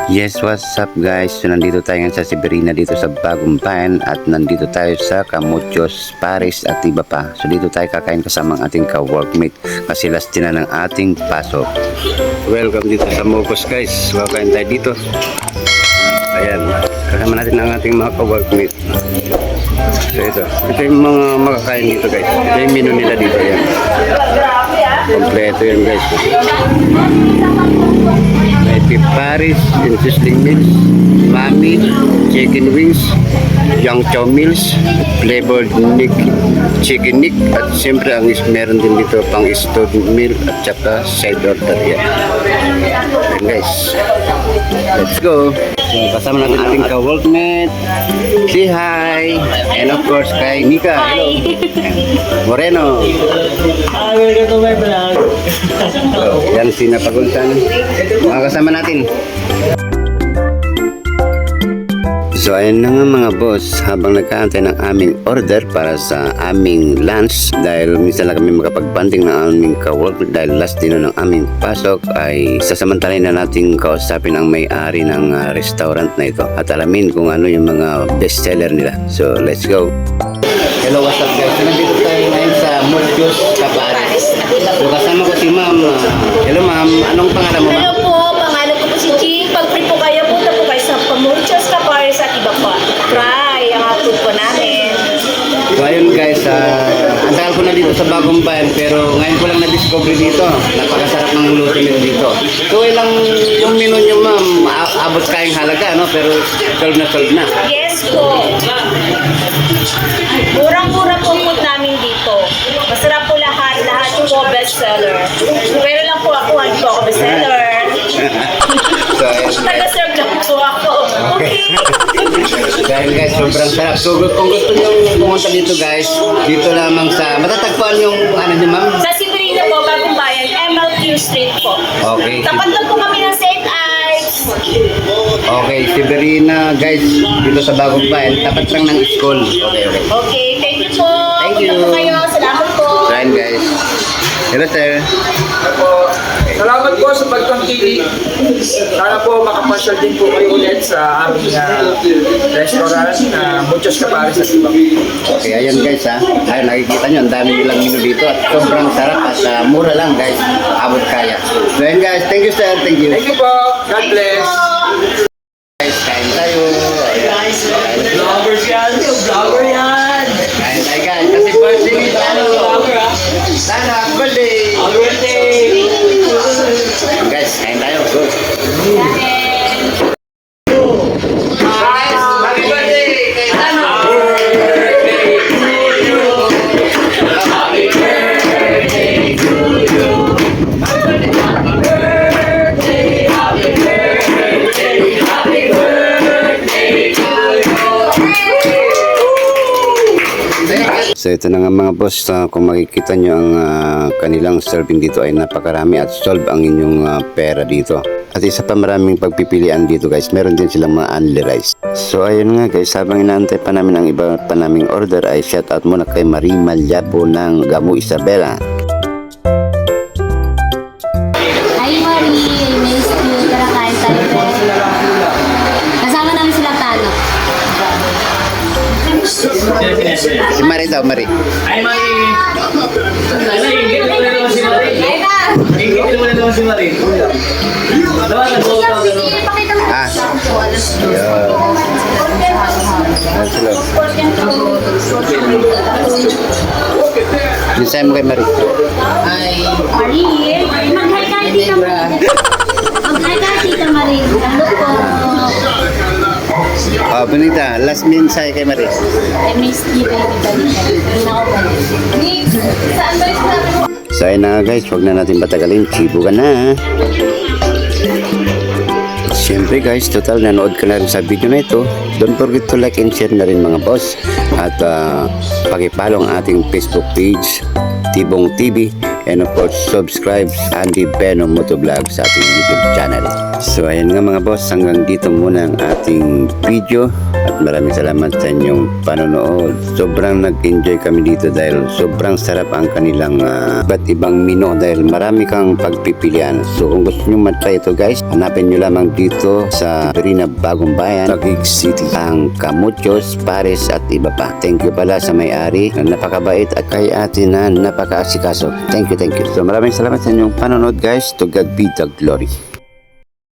Yes, what's up guys? So nandito tayo ngayon sa Severina dito sa Bagong Bayan at nandito tayo sa Camuchos, Paris at iba pa. So dito tayo kakain kasama ang ating ka-workmate kasi last din na ng ating pasok. Welcome dito sa Mocos guys. Kakain tayo dito. Ayan, kasama natin ang ating mga ka-workmate. So ito yung mga makakain dito guys. Ito yung menu nila dito. Ayan. Kompleto yan guys. Beef Paris, and sizzling meals, mami, chicken wings, yang chow meals, flavored nick, chicken nick, at siyempre ang meron din dito pang stewed meal at saka side order yan. And guys, let's go. So, kasama natin ating ka-workmate, say hi, and of course kay Nika, hello, Moreno. Welcome to my vlog. Yan si Napaguntan, mga kasama natin. So ayun na nga mga boss, habang nagkaantay ng aming order para sa aming lunch, dahil minsan lang kami makapag-banding ng aming ka-work dahil last din ng aming pasok, ay sasamantalain na natin kausapin ang may-ari ng restaurant na ito at alamin kung ano yung mga best seller nila. So let's go. Hello, what's up guys? So, nandito tayo ngayon sa Mocos, Paris. So kasama ko si ma'am. Hello ma'am, anong pangalan mo ma'am? Hello po, pangalan ko po si Ching. Pag free po kayo, punta po kayo sa Camuchos, Paris at iba po. Try ang food po namin. So ayun guys, ang tagal ko na dito sa Bagong Bayan pero ngayon ko lang na-discover dito. Napakasarap ng luto nila dito. So ilang yung menu nyo ma'am, abot kayong halaga no? Pero solve na. Yes po. Murang-mura po food namin dito. Masarap po lahat po bestseller. Pero lang po ako, hindi po ako bestseller. So ayun guys. Taga-serve lang po ako. Okay. Dahil guys, sobrang sarap. So kung gusto nyo pumunta dito guys, dito lamang sa, matatagpuan yung ano nyo ma'am? Sa Severina po, Bagong Bayan, MLQ Street po. Okay. Tapat lang po kami ng St. Ives. Okay, Severina guys, dito sa Bagong Bayan, tapat lang ng school. Okay. Okay, thank you po. Thank you. Punta po kayo. Salamat po. So ayun guys. Hello sir. Salamat po sa pagtangkilik. Sana po makapasyal din po kayo ulit sa aming restaurant na Muchos Paris at iba. Okay, ayan guys ha. Ayun, nakikita nyo, ang dami nilang menu dito at sobrang sarap at mura lang guys. Abot kaya. So ayun guys, thank you sir, thank you. Thank you po. God bless. Guys, kain tayo. Ayan. Vloggers yan. Vlogger yan. Kain tayo guys, kasi birthday ni Tano. Tano, birthday. Ayan, guys, kain tayo. Go. Happy birthday kay Tano. So ito na nga mga boss, kung makikita nyo ang kanilang serving dito ay napakarami at solve ang inyong pera dito. At isa pa maraming pagpipilian dito guys, meron din silang mga only rice. So ayun nga guys, habang inaantay pa namin ang iba pa naming order ay shout out muna kay Marie Malyapo ng Gamu Isabela. Hi Marie, nice to you. Tara kain tayo. Kasama namin sila Tano. Si Marie daw, Marie. Ay, Mari. Ingit mo na naman si Mari. Ingit mo na naman si Mari. Dawa na po ito. Pakita mo. Ah. Hello. Minsan mo kay Marie. Marie, mag-hi ka Tita Marie. Mag-hi ka Tita Marie. Ano po? Oh, Bonita, last mensahe kay Marie. I miss you baby. Hindi na ako balik. Saan ba yung sabi mo? So ayun na nga guys, huwag na natin patagalin. Chibo ka na. Siyempre guys, total nanood ka na rin sa video na ito. Don't forget to like and share na rin mga boss. At pakipollow ang ating Facebook page, Tibong TV. And of course, subscribe Andy Beno Motovlog sa ating YouTube channel. So ayan nga mga boss, hanggang dito muna ang ating video at maraming salamat sa inyong panonood. Sobrang nag-enjoy kami dito dahil sobrang sarap ang kanilang iba't ibang menu dahil marami kang pagpipilian. So kung gusto nyo matry ito guys, hanapin nyo lamang dito sa Perina Bagong Bayan, Taguig City, ang Kamuchos, Pares at iba pa. Thank you pala sa may-ari na napakabait at kay ate na napaka-asikaso. Thank you. So maraming salamat sa inyong panonood guys. To God be the glory.